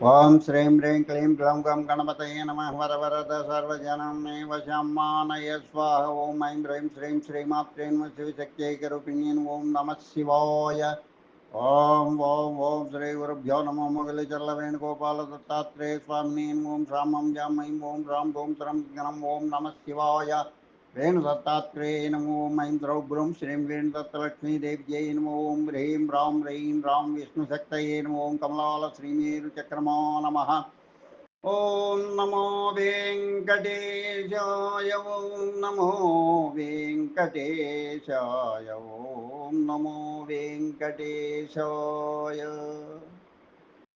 ఓం శ్రీం హ్రీం క్లీం గ్లౌం గం గణపతయే నమః వరవరద సర్వజనం మే వశమానయ స్వాహ. ఓం ఐం హ్రీం శ్రీం శ్రీమాత్రే నమః శివశక్త్యైకరూపిణ్యై ఓం నమః శివాయ. ఓం ఓం ఓం శ్రీ గురుభ్యో నమో మొగలిచర్ల వేణుగోపాల దత్తాత్రేయ స్వామిని ఓం రామం జామై ఓం రాం ఓం త్రం గణం ఓం నమః శివాయ. వేణు దత్తాత్రేయ నమో ఓం ఐం ద్రౌభ్రం శ్రీం వేణు దత్తలక్ష్మీదేవ్యై నమో ఓం హ్రీం రాం విష్ణుశక్తయే నమో ఓం కమలాల శ్రీమేరు చక్రమా నమః. ఓం నమో వెంకటేశాయ. ఓం నమో వెంకటేశాయ. ఓం నమో వెంకటేశాయ.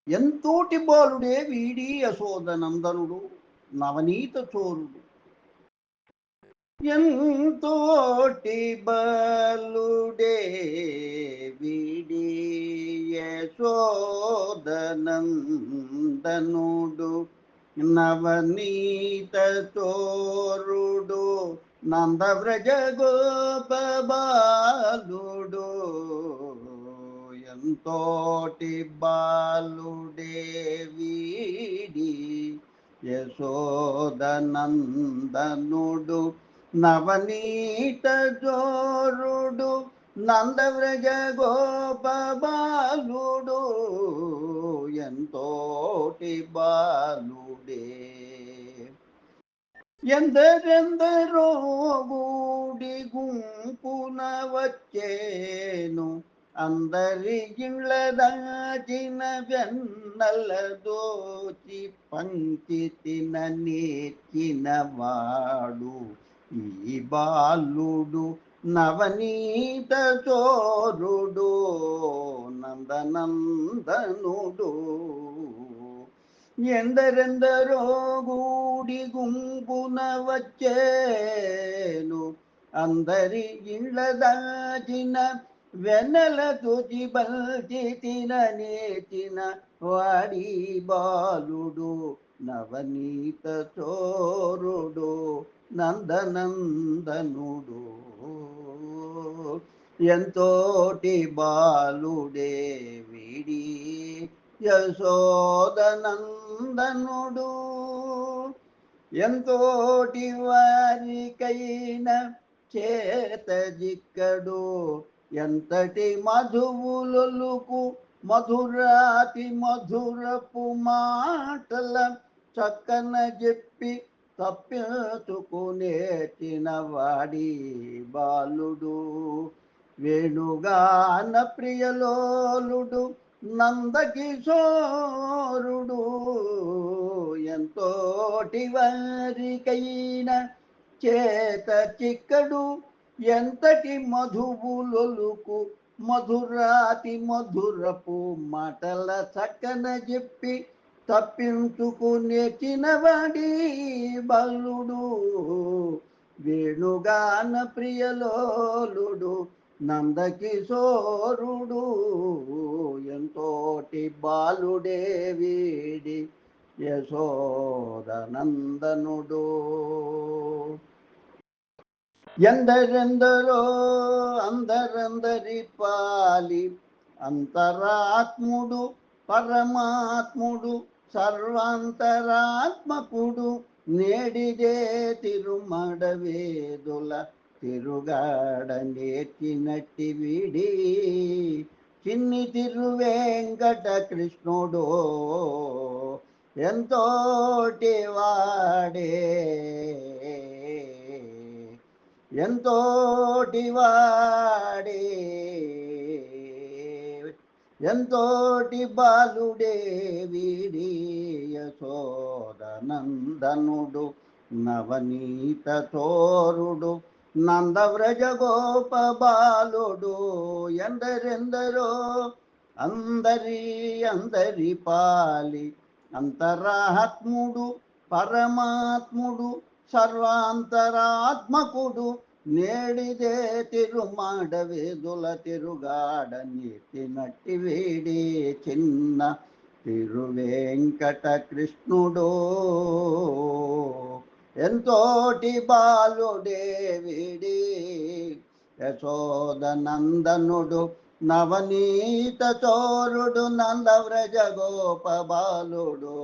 ఎంతోటి బాలుడే వీడి యశోదనందనుడు నవనీత చోరుడు. ఎంతోటి బాలుడే వీడి యశోదనందనుడు నవనీత చోరుడు నందవ్రజ గోపబాలుడు. ఎంతోటి బాలుడే వీడి యశోదనందనుడు నవనీత జోరుడు నందవ్రజ గోపబాలుడు. ఎంతోటి బాలుడే ఎందరెందరో గూడి గుంపున వచ్చేను అందరి ఇళ్ళ దాచిన వెన్నల దోచి పంచి తిన నేర్చిన వాడు ఈ బాలుడు నవనీత చోరుడు నందనందనుడు. ఎందరెందరో గూడి గుంపున వచ్చేను అందరి ఇళ్ళ దాచిన వెన్నెల తుచి బల్చి తిన నేర్చిన వాడి బాలుడు నవనీత చోరుడు నందనందనుడు. ఎంతోటి బాలుడే వీడి యశోదనందనుడు. ఎంతోటి వారికైన చేత జిక్కడు ఎంతటి మధువులొలుకు మధురాతి మధురపు మాటల చక్కన చెప్పి తప్పించుకునేచిన వాడి బాలుడు వేణుగాన ప్రియలోలుడు నందకిశోరుడు. ఎంతోటి వారికైన చేత చిక్కడు ఎంతటి మధువులొలుకు మధురాతి మధురపు మాటల చక్కన చెప్పి తప్పించుకునేచిన వాడి బాలుడు వేణుగాన ప్రియలోలుడు నందకిశోరుడు. ఎంతోటి బాలుడే వీడి యశోదనందనుడు. ఎందరెందరో అందరందరి పాలి అంతరాత్ముడు పరమాత్ముడు సర్వాంతరాత్మకుడు నేడిదే తిరుమడవేదుల తిరుగాడ నేర్చినట్టి వీడి చిన్ని తిరువేంకట కృష్ణుడు ఎంతోటి వాడే ఎంతోటి వాడే ఎంతోటి బాలుడే వీడి యశోదనందనుడు నవనీత చోరుడు నందవ్రజ గోప బాలుడు. ఎందరెందరో అందరి పాలి అంతరాత్ముడు పరమాత్ముడు సర్వాంతరాత్మకుడు నేడిదే తిరుమాడవేదుల తిరుగాడ నీతినట్టి వీడి చిన్న తిరువేంకట కృష్ణుడు ఎంతోటి బాలుడే వీడి యశోదనందనుడు నవనీత చోరుడు నందవ్రజ గోప బాలుడు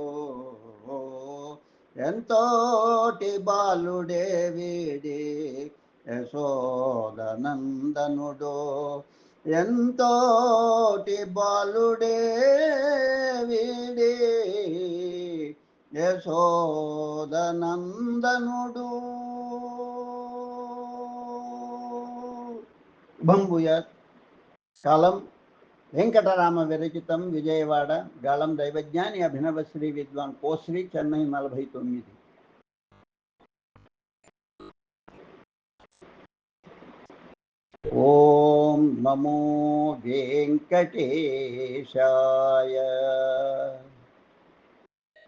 ఎంతోటి బాలుడే వీడి యశోదనందనుడు ఎంతోటి బాలుడే వీడి యశోదనందనుడు. భంభూయాత్. కాలం వెంకటరామ విరచితం, విజయవాడ. గాళం దైవజ్ఞాని అభినవశ్రీ విద్వాన్ కోశ్రీ, చెన్నై 49. ఓం నమో వెంకటేశాయ.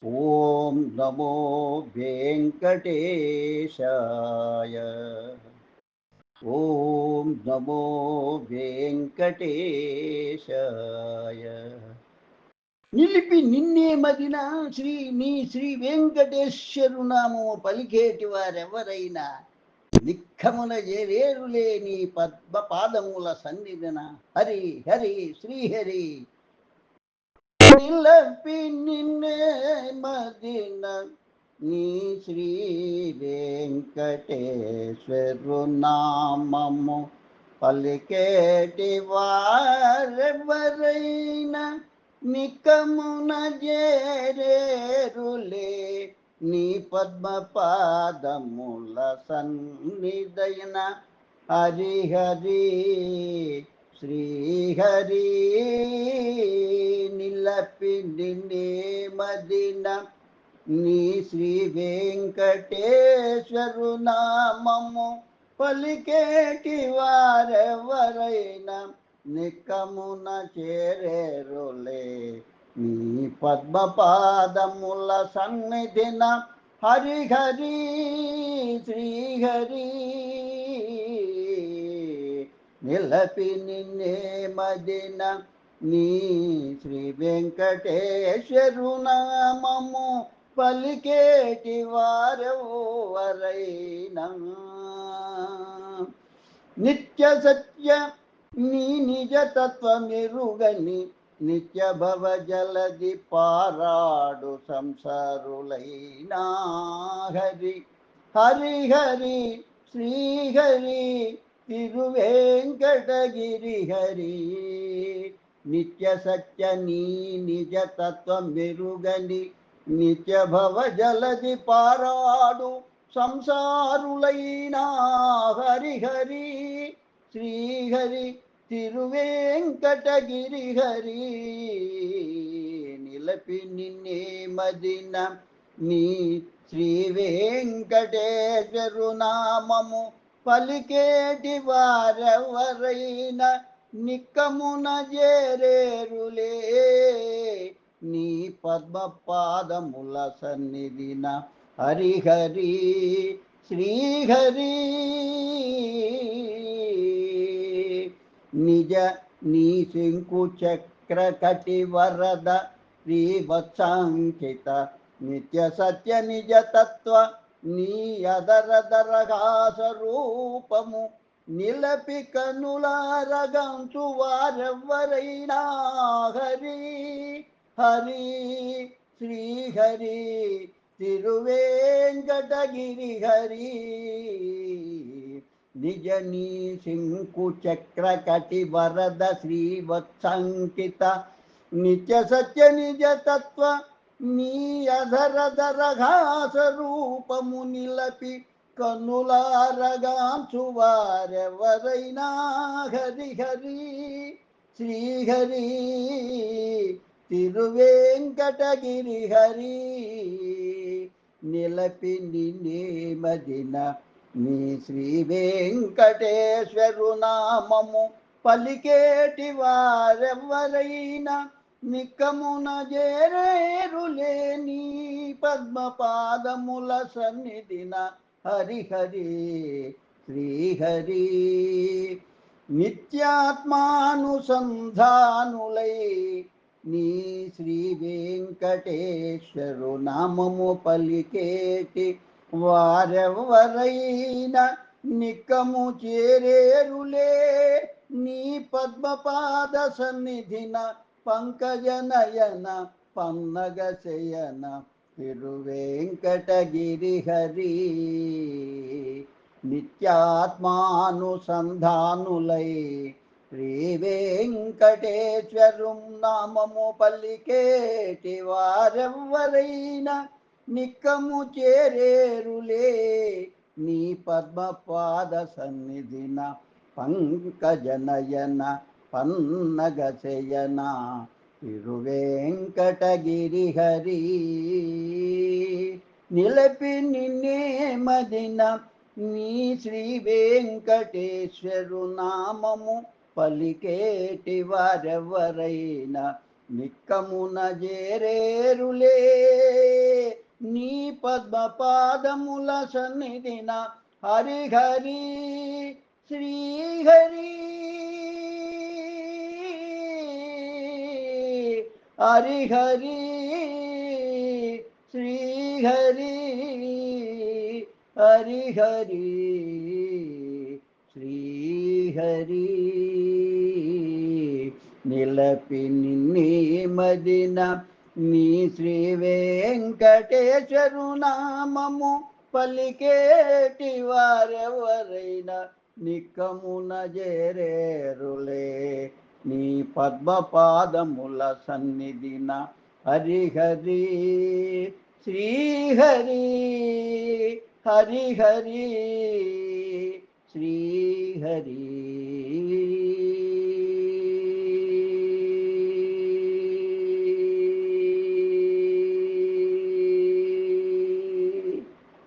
ఓం నమో వెంకటేశాయ. ఓం నమో వెంకటేశాయ. నిలిపి నిన్నే మదిన శ్రీ వెంకటేశ్వరు నామము పలికేటి వారెవరైనా నిఖమున చేరేరులే నీ పద్మ పాదముల సన్నిధిన. హరి హరి శ్రీహరి. నిలపి నిన్నే మదిన నీ శ్రీ వెంకటేశ్వరు నామము పలికేటి వారెవరైనా నికమున చేరేరులే నీ పద్మ పాదముల సన్నిధైన. హరి హరి శ్రీహరి. నిలపి నిన్నే మదిన నీ శ్రీ వెంకటేశ్వరు నామము పలికేటి వారెవరైనా నికమున చేరేరులే నీ పద్మ పాదముల సన్నిధిన. హరి హరి శ్రీహరి. నిలపి నిన్నే మదిన నీ శ్రీ వెంకటేశ్వరు నామము పలికేటి వారెవరైనా నిత్య సత్య నీ నిజ తత్వమెరుగని నిత్య భవ జలది పారాడు సంసారులైనా. హరి హరి హరి శ్రీహరి తిరువేంకటగిరి హరి. నిత్య సత్య నీ నిజ తత్వమెరుగని నిత్య భవ జలది పారాడు సంసారులైనా. హరి హరి శ్రీహరి తిరువేంకటగిరి హరి. నిలపి నిన్నే మదిన నీ శ్రీ వెంకటేశ్వరు నామము పలికేటి వారెవరైనా నిక్కమున చేరేరులే నీ పద్మ పాదముల సన్నిధిన. హరి హరి శ్రీహరి. నిజ నీ శంకు చక్ర కటి వరద శ్రీవత్సాంకిత నిత్య సత్య నిజ తత్వ నీ అదరదరహాస రూపము నిలపి కనులారగంచు వారెవ్వరైనా. హరి హరి శ్రీహరి తిరువేంకటగిరి హరి. నిజ నీ శంకు చక్ర కటి వరద శ్రీవత్సంకిత నిత్య సత్య నిజ తత్వ నీ అధరధరఘాస రూపము నిలపి కన్నులారగాంచు వారెవరైనా. హరి హరి శ్రీహరి తిరువేంకటగిరి హరి. నిలపి నిన్నే మదిన నీ శ్రీ వెంకటేశ్వరు నామము పలికేటి వారెవ్వరైనా నికమున చేరేరులే నీ పద్మ పాదముల సన్నిధిన. హరి హరి శ్రీహరి. నిత్యాత్మానుసంధానులై నీ శ్రీ వెంకటేశ్వరు నామము పలికేటి వారెవ్వరైనా నిక్కము చేరేరులే నీ పద్మపాద సన్నిధిన పంకజనయన పన్నగ శయన తిరువేంకటగిరి హరి నిత్యాత్మానుసంధానులై శ్రీ వెంకటేశ్వరం నామము పలికేటి వారెవ్వరైనా నిక్కము చేరేరులే నీ పద్మపాద సన్నిధిన పంకజనయన పన్నగశయన తిరువేంకటగిరి హరి నిలపి నిన్నే మదిన నీ శ్రీ వెంకటేశ్వరు నామము పలికేటి వారెవరైనా నిక్కమున జేరేరులే నీ పద్మపాదముల సన్నిధిన హరిహరి శ్రీహరి హరిహరి శ్రీహరి హరిహరి శ్రీహరి నిలపి నిన్నే మదిన నీ శ్రీ వెంకటేశ్వరు నామము పలికేటి వారెవరైనా నిక్కమున జేరేరులే నీ పద్మపాదముల సన్నిధిన హరిహరి శ్రీహరి హరిహరి శ్రీహరి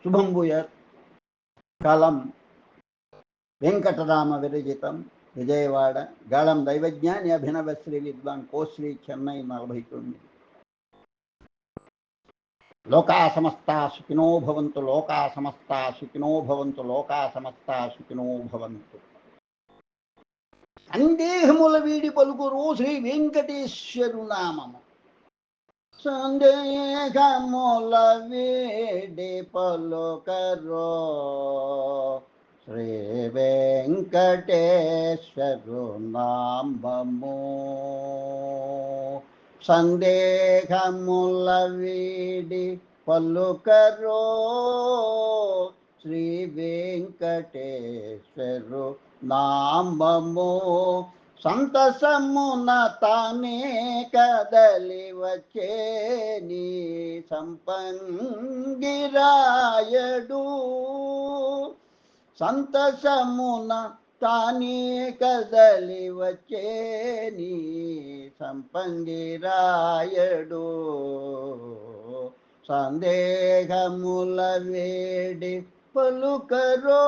శుభం భూయాత్. కాలం వెంకటరామ విరచితం, విజయవాడ. గాళం దైవజ్ఞాని అభినవ శ్రీ విద్వాన్ కోశ్రీ, చెన్నై 49. లోకా సమస్తా సుఖినో భవంతు, లోకా సమస్తా సుఖినో భవంతు, లోకా సమస్తా సుఖినో భవంతు. సందేహముల వీడి పలుకురు శ్రీ వెంకటేశ్వరు నామము. సందేహముల వీడి పలుకరో శ్రీ వెంకటేశ్వరు నామము. సందేహముల వీడి పలుకరో శ్రీ వెంకటేశ్వరు నామము. సంతసమున తానే కదలి వచ్చే నీ సంపంగిరాయడు. సంతసమున తానే కదలి వచ్చే నీ సంపంగిరాయడు. సందేహముల వేడి పలుకరో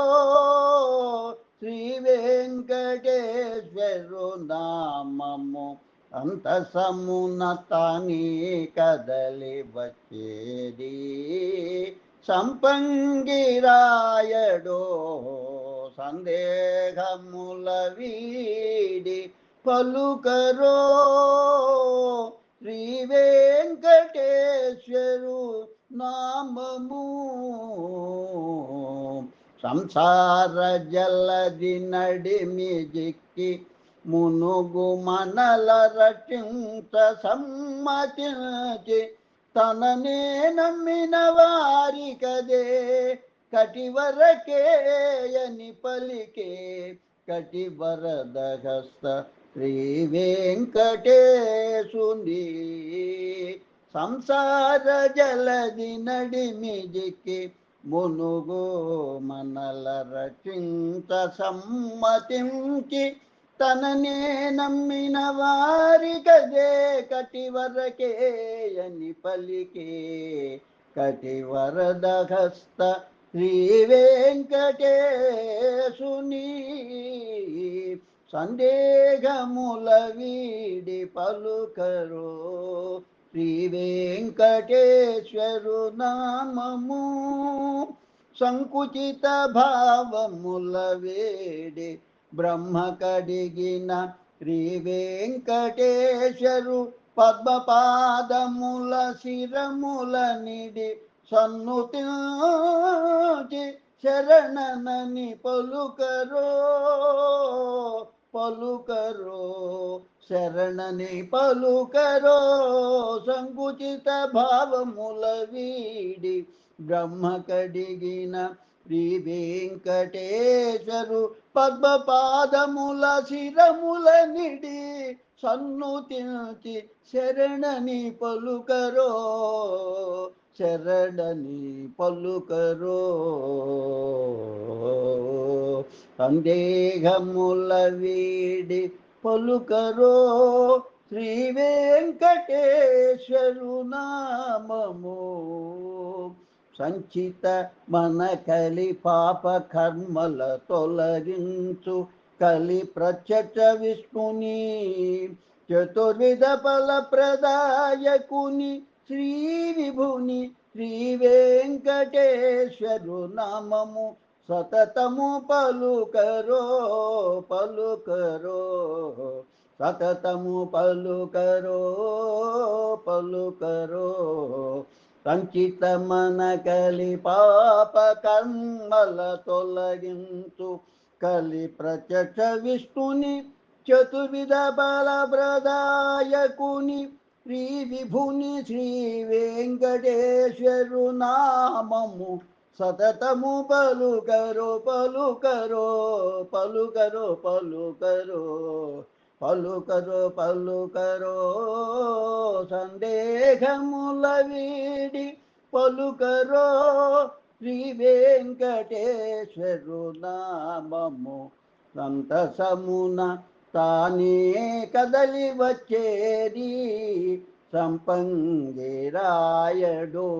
శ్రీ వెంకటేశ్వరు నామము. అంతసమున తానే కదలి వచ్చేది సంపంగిరాయడో. సందేహముల వీడి పలుకరో శ్రీ వెంకటేశ్వరు నామము. సంసార జలది నడిమి జిక్కి మునుగు మనల రచించ సమ్మతించి తననే నమ్మిన వారి కదే కటివరకేయని పలికే కటివరదహస్త శ్రీ వెంకటేశుని. సంసార జలది నడిమి జిక్కి మునుగు మనల రచించ సమ్మతించి తననే నమ్మిన వారి గదే కటివరకేయని పలికే కటివరదహస్త శ్రీ వెంకటేశుని. సందేహముల వీడి పలుకరో శ్రీ వెంకటేశ్వరు నామము. సంకుచిత భావముల వేడి బ్రహ్మ కడిగిన శ్రీ వెంకటేశ్వరు పద్మపాదముల శిరముల నిడి సన్నుతి శరణనని పలుకరో. పలుకరో శరణని పలుకరో సంకుచిత భావముల వీడి బ్రహ్మ కడిగిన శ్రీ వెంకటేశ్వరు పద్మపాదముల శిరముల నిడి సన్నుతించి శరణని పలుకరో శరణని పలుకరో సందేహముల వీడి పలుకరో శ్రీ వెంకటేశ్వరు నామము సంచిత మన కలి పాప కర్మల తొలగించు కలి ప్రత్యక్ష విష్ణుని చతుర్విధ ఫల ప్రదాయకుని శ్రీ విభుని శ్రీ వెంకటేశ్వరు నామము సతతము పలుకరో పలుకరో సతతము పలుకరో పలుకరో సంచిత మన కలి పాప కర్మల తొలగించు కలి ప్రత్యక్ష విష్ణుని చతుర్విధ బల ప్రదాయకుని శ్రీ విభుని శ్రీ వెంకటేశ్వరు నామము సతతము పలుకరో పలుకరో పలుకరో పలుకరో పలుకరో పలుకరో సందేహముల వీడి పలుకరో శ్రీ వెంకటేశ్వరు నామము సంతసమున తానే కదలి వచ్చేది సంపంగిరాయడు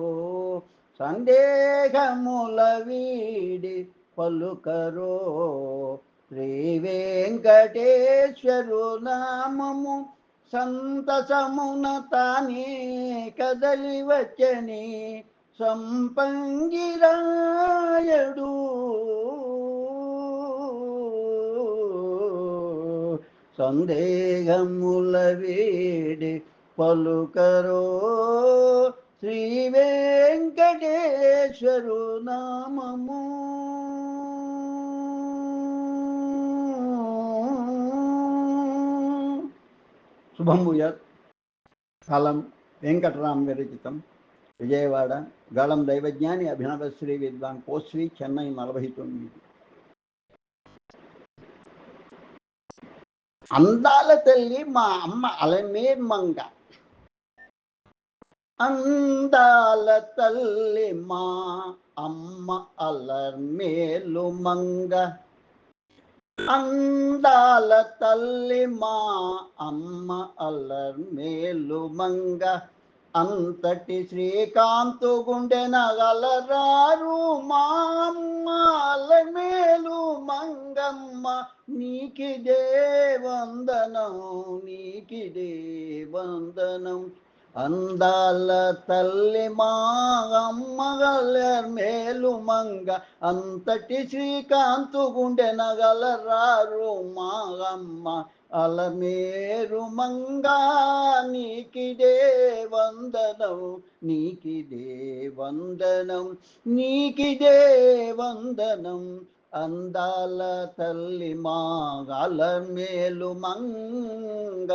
సందేహముల వీడి పలుకరో శ్రీ వెంకటేశ్వరు నామము సంతసమున తానే కదలి వచ్చని సంపంగిరాయడు సందేహముల వీడి పలుకరో శ్రీ వెంకటేశ్వరు నామము శుభం భూయాత్. కాలం వెంకటరామ్ విరచితం. విజయవాడ. గాళం దైవజ్ఞాని అభినవశ్రీ విద్వాన్ కోస్వి, చెన్నై 49. అందాల తల్లి మా అమ్మ అలమేర్ మంగ. అందాల తల్లి మా అమ్మ అలర్మేలు మంగ. అందాల తల్లి మా అమ్మ అలర్మేలు మంగ. అంతటి శ్రీకాంతు గుండె నగలరారు మా అమ్మ అలర్మేలు మంగమ్మ. నీకిదే వందనం, నీకిదే వందనం. అందాల తల్లి మా అమ్మ అలర్మేలు మంగ. అంతటి శ్రీకాంతు గుండె నగలరారు మా అమ్మ అలమేరు మంగ. నీకిదే వందనం, నీకిదే వందనం, నీకిదే వందనం. అందాల తల్లి మా అలమేలు మంగ.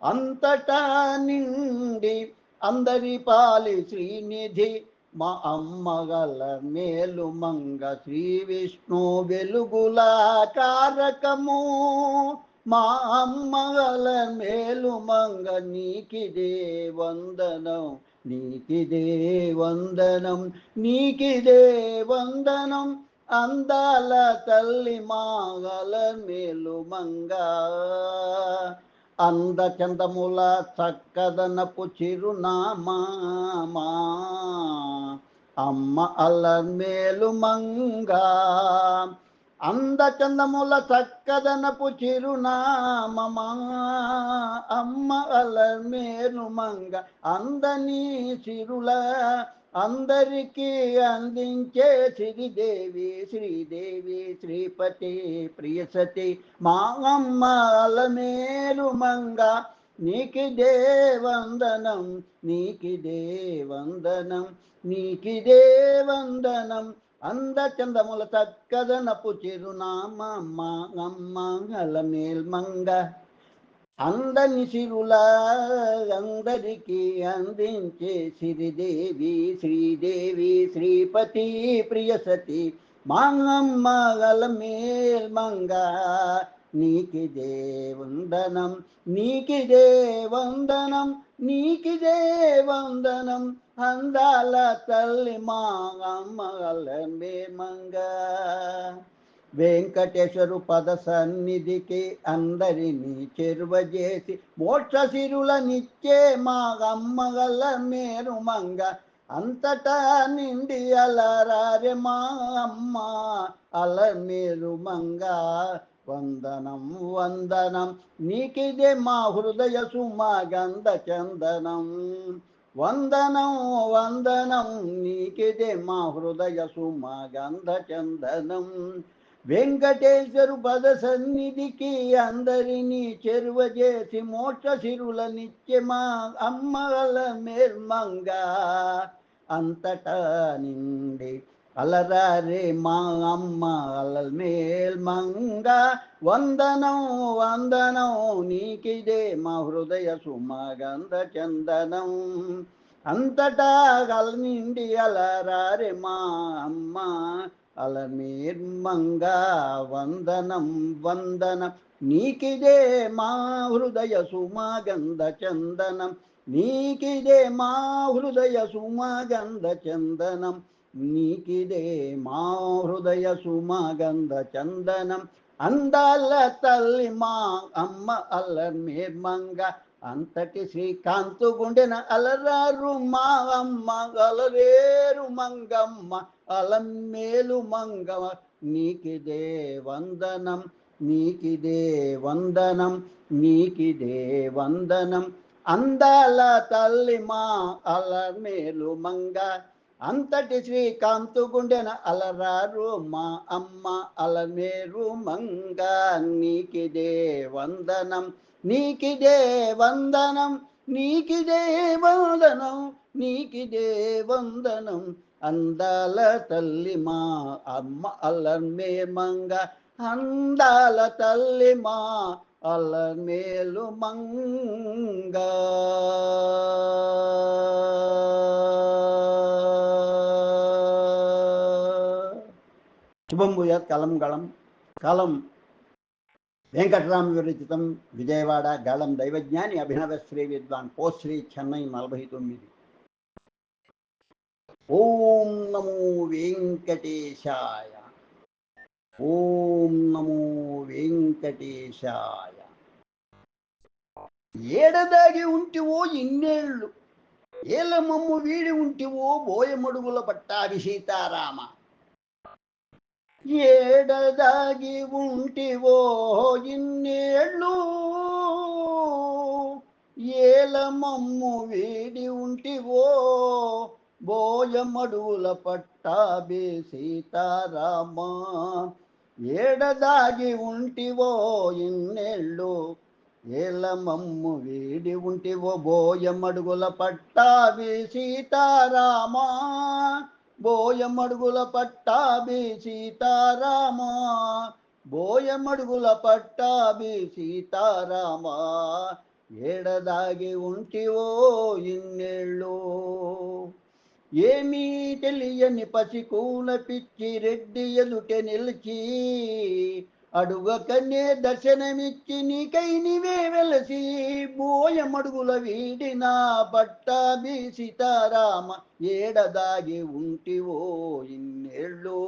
అంతటా నిండి అందరి పాలి శ్రీనిధి మా అమ్మగల మేలు మంగ. శ్రీ విష్ణు వెలుగుల కారకము మా అమ్మగల మేలు మంగ. నీకిదే వందనం, నీకిదే వందనం, నీకిదే వందనం. అందాల తల్లి మాగల మేలు మంగ. అందచందముల చక్కదనపు చిరునామా అమ్మ అలర్మేలు మంగ. అందచందముల చక్కదనపు చిరునామా అమ్మ అలర్మేలు మంగ. అందని సిరుల అందరికీ అందించే శ్రీదేవి, శ్రీదేవి శ్రీపతి ప్రియసతి మా అమ్మ అలమేలు మంగ. నీకిదే వందనం, నీకిదే వందనం, నీకిదే వందనం. అందచందముల చక్కదనపు చిరునామమ్మ అమ్మ అలమేల్మంగ అందని సిరుల అందరికి అందించే సిరిదేవి శ్రీదేవి శ్రీపతి ప్రియసతి మాంగమ్మ అలమేల్మంగ నీకిదే వందనం నీకిదే వందనం నీకిదే వందనం అందాల తల్లి మా అమ్మ అలమేల్మంగ వెంకటేశ్వరు పద సన్నిధికి అందరినీ చేరువజేసి మోక్ష సిరులనిచ్చే మా అమ్మగల మేరు మంగ అంతటా నిండి అలరారే మా అమ్మ అలమేరు మంగ వందనం వందనం నీకిదే మా హృదయ సుమగంధ చందనం వందనం వందనం నీకిదే మా హృదయ సుమగంధ చందనం వెంకటేశ్వరు పద సన్నిధికి అందరినీ చెరువ చేసి మోక్ష సిరులనిచ్చే మా అమ్మల మేల్మంగ అంతటా నిండి అలరారే మా అమ్మ అలమేల్మంగ వందనం వందనం నీకిదే మా హృదయ సుమగంధ చందనం అంతటా నిండి అలరారే మా అమ్మ అలమేల్మంగ వందనం వందనం నీకిదే మా హృదయ సుమగంధ చందనం నీకిదే మా హృదయ సుమగంధ చందనం నీకిదే మా హృదయ సుమగంధ చందనం అందాల తల్లి మా అమ్మ అలమేల్మంగ అంతటి శ్రీకాంతు గుండెన అలరారు మా అమ్మ అలరేరు మంగమ్మ అలమేలు మంగ నీకిదే వందనం నీకిదే వందనం నీకిదే వందనం అందాల తల్లి మా అలమేలు మంగ అంతటి శ్రీకాంతు గుండెన అలరారు మా అమ్మ అలమేరు మంగ నీకిదే వందనం నీకిదే వందనం నీకిదే వందనం నీకిదే వందనం అందాల తల్లి మా అమ్మ అలమేల్మంగ అందాల తల్లి మా అలమేలు మంగ శుభం భూయాత్ కలం గళం కాలం వెంకటరామ విరచితం విజయవాడ గళం దైవజ్ఞాని అభినవ శ్రీ విద్వాన్ పోశ్రీ చెన్నై 49. ఓం నమో వెంకటేశాయ ఓం నమో వెంకటేశాయ. ఏడదాగి ఉంటివో ఇన్నేళ్ళు ఏల మమ్ము వీడి ఉంటివో బోయమడుగుల పట్టాభి సీతారామ. ఏడదాగి ఉంటివో ఇన్నేళ్ళు ఏల మమ్ము వీడి ఉంటివో బోయమడుగుల పట్టాభి సీతారామ. ఏడదాగి ఉంటివో ఇన్నేళ్ళు ఏల మమ్ము వీడి ఉంటివో బోయమడుగుల పట్టాభి సీతారామ. బోయమడుగుల పట్టాభి సీతారామ బోయమడుగుల పట్టాభి సీతారామ. ఏడదాగి ఉంటివో ఇన్నేళ్ళు ఏమీ తెలియని పసికూన పిచ్చి రెడ్డి ఎదుట నిలిచి అడుగకనే దర్శనమిచ్చి నీకై నీవే వెలసి బోయమడుగుల వీడిన పట్టాభి సీతారామ. ఏడదాగి ఉంటివో ఇన్నేళ్ళు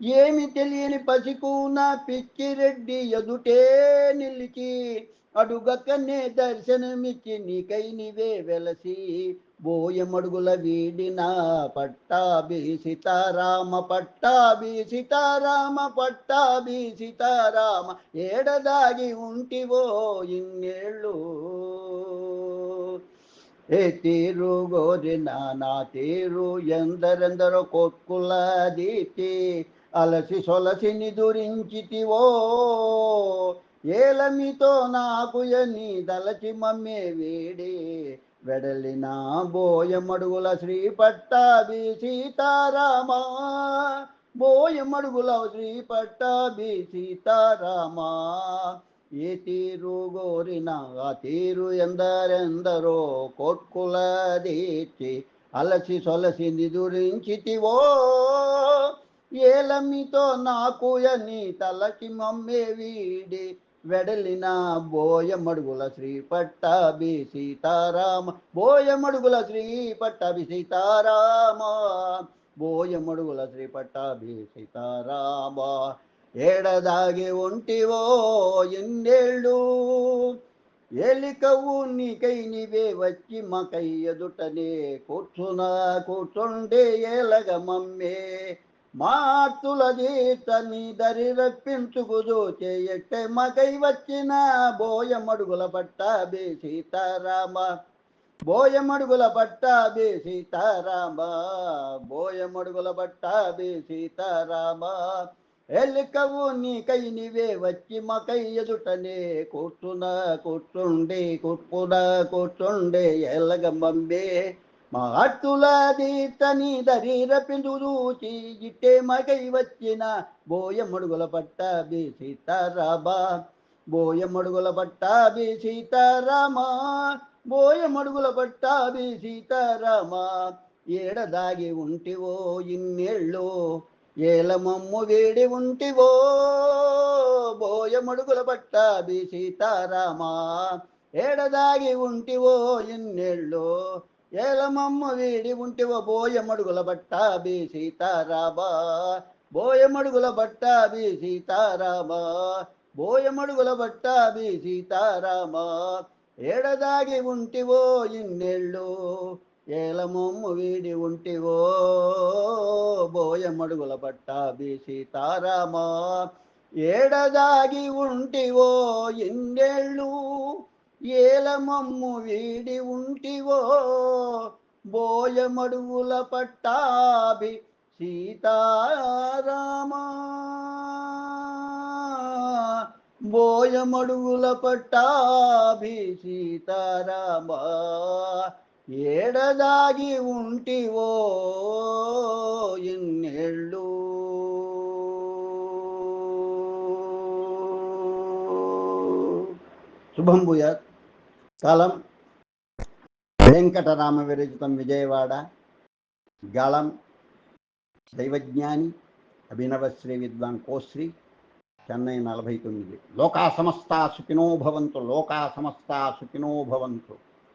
ఏమి తెలియని పసికూన పిచ్చిరెడ్డి ఎదుటే నిలిచి అడుగకనే దర్శనమిచ్చి నీకై నీవే వెలసి బోయమడుగుల వీడిన పట్టాభి సీతారామ. పట్టాభి సీతారామ పట్టాభి సీతారామ. ఏడదాగి ఉంటివో ఇన్నేళ్ళు ఏ తీరు గోరిన నా తీరు ఎందరెందరో కొక్కుల దీటి అలసి సొలసి నిదురించితివో ఏలమితో నాకు ఎని దలచి మమ్మే వీడి వెడలిన బోయమడుగుల శ్రీ పట్టాభి సీతారామ బోయమడుగుల శ్రీ పట్టాభి సీతారామ ఏ తీరు గోరిన ఆ తీరు ఎందరెందరో కోట్కుల దీర్చి అలసి సొలసి నిదురించితివో ఏలమితో నాకు అని తలకి మమ్మే వీడి వెడలిన బోయమడుగుల శ్రీ పట్టాభి సీతారామ బోయమడుగుల శ్రీ పట్టాభి సీతారామ బోయమడుగుల శ్రీ పట్టాభి సీతారామ ఏడదాగి ఉంటివో ఎన్నేళ్ళు ఏలికవు నీకై నీవే వచ్చి మకై ఎదుటనే కూర్చుండే ఏలగ మమ్మే మార్తుల దీతని దరి రప్పించుకుదు చేయట్టే మకై వచ్చిన బోయమడుగుల పట్టాభి సీతారామ బోయమడుగుల పట్టాభి సీతారామ బోయమడుగుల పట్టాభి సీతారామ ఎల్లికవు నీకై నీవే వచ్చి మకై ఎదుటనే కూర్చుండే ఎల్లగమ్మంబే మాటుల దీతని దరీర పిందుదూచి ఇట్టే మకై వచ్చిన బోయమడుగుల పట్టాభి సీతారామ బోయమడుగుల పట్టాభి సీతారామ బోయమడుగుల పట్టాభి సీతారామ ఏడదాగి ఉంటివో ఇన్నేళ్ళు ఏలమమ్ము వేడి ఉంటివో బోయమడుగుల పట్టాభి సీతారామ ఏడదాగి ఉంటివో ఇన్నేళ్ళు ఏలమమ్మ వీడి ఉంటివో బోయమడుగుల పట్టాభి సీతారామ బోయమడుగుల పట్టాభి సీతారామ బోయమడుగుల పట్టాభి సీతారామ ఏడదాగి ఉంటివో ఇన్నేళ్ళు ఏలమమ్ము వీడి ఉంటివో బోయమడుగుల పట్టాభి సీతారామ ఏడదాగి ఉంటివో ఎన్నేళ్ళు ఏలమమ్ము వీడి ఉంటివో బోయమడుగుల పట్టాభి సీతారామ బోయమడుగుల పట్టాభి సీతారామ ఏడదాగి ఉంటివో ఇన్నేళ్ళు శుభం భూయాత్. కాలం వెంకటరామ విరచితం విజయవాడ. గళం దైవజ్ఞాని అభినవశ్రీ విద్వాన్ కోశ్రీ చెన్నై 49. లోకా సమస్త సుఖినో భవంతు, లోకా సమస్త సుఖినో భవంతు,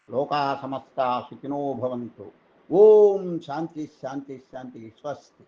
లోకా సమస్త సుఖినో భవంతు. ఓం శాంతి శాంతి శాంతి. స్వస్తి.